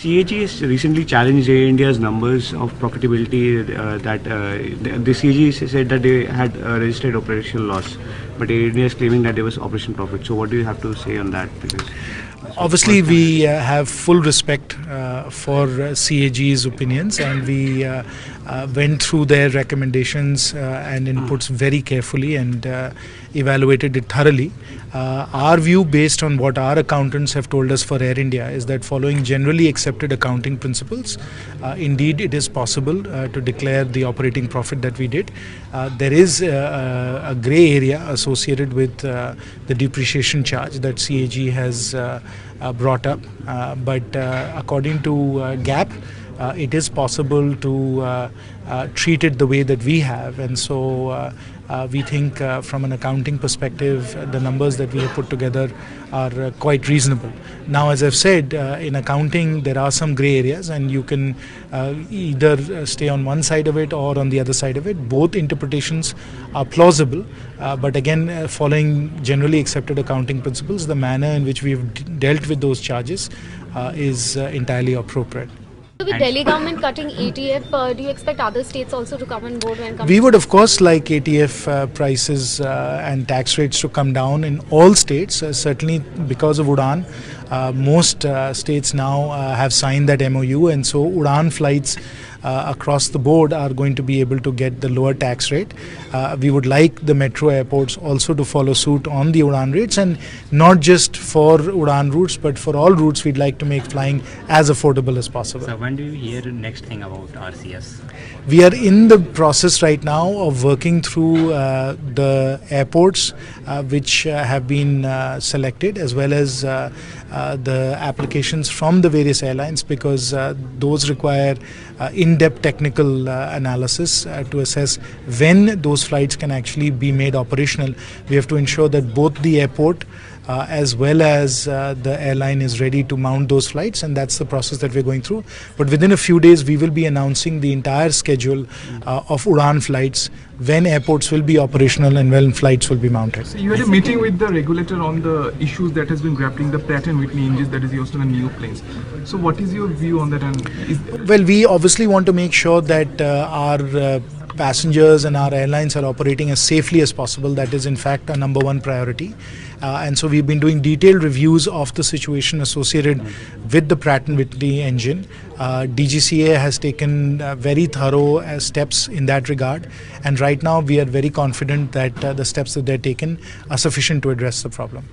CAG has recently challenged Air India's numbers of profitability. The CAG said that they had registered operational loss, but Air India is claiming that there was operation profit. So what do you have to say on that? Because obviously we have full respect for CAG's opinions, and we went through their recommendations and inputs very carefully and evaluated it thoroughly. Our view, based on what our accountants have told us for Air India, is that following generally accepted accounting principles, indeed it is possible to declare the operating profit that we did. There is a grey area associated with the depreciation charge that CAG has brought up, but according to GAAP, it is possible to treat it the way that we have, and so we think from an accounting perspective the numbers that we have put together are quite reasonable. Now, as I've said, in accounting there are some grey areas, and you can either stay on one side of it or on the other side of it. Both interpretations are plausible, but again, following generally accepted accounting principles, the manner in which we've dealt with those charges is entirely appropriate. So with Delhi government cutting ATF, do you expect other states also to come on board when it comes? We would of course like ATF prices and tax rates to come down in all states, certainly because of Udan. Most states now have signed that MOU, and so Udan flights across the board are going to be able to get the lower tax rate. We would like the metro airports also to follow suit on the Udan rates, and not just for Udan routes but for all routes. We'd like to make flying as affordable as possible. So when do you hear next thing about RCS? We are in the process right now of working through the airports which have been selected, as well as the applications from the various airlines, because those require in-depth technical analysis to assess when those flights can actually be made operational. We have to ensure that both the airport as well as the airline is ready to mount those flights, and that's the process that we're going through. But within a few days we will be announcing the entire schedule of Udan flights, when airports will be operational and when flights will be mounted. So you had a meeting with the regulator on the issues that has been grappling the Pratt & Whitney engines that is used in the new planes. So what is your view on that? Well, we obviously want to make sure that our passengers and our airlines are operating as safely as possible. That is in fact our number one priority. And so we've been doing detailed reviews of the situation associated with the Pratt & Whitney engine. DGCA has taken very thorough steps in that regard, and right now we are very confident that the steps that they're taken are sufficient to address the problem.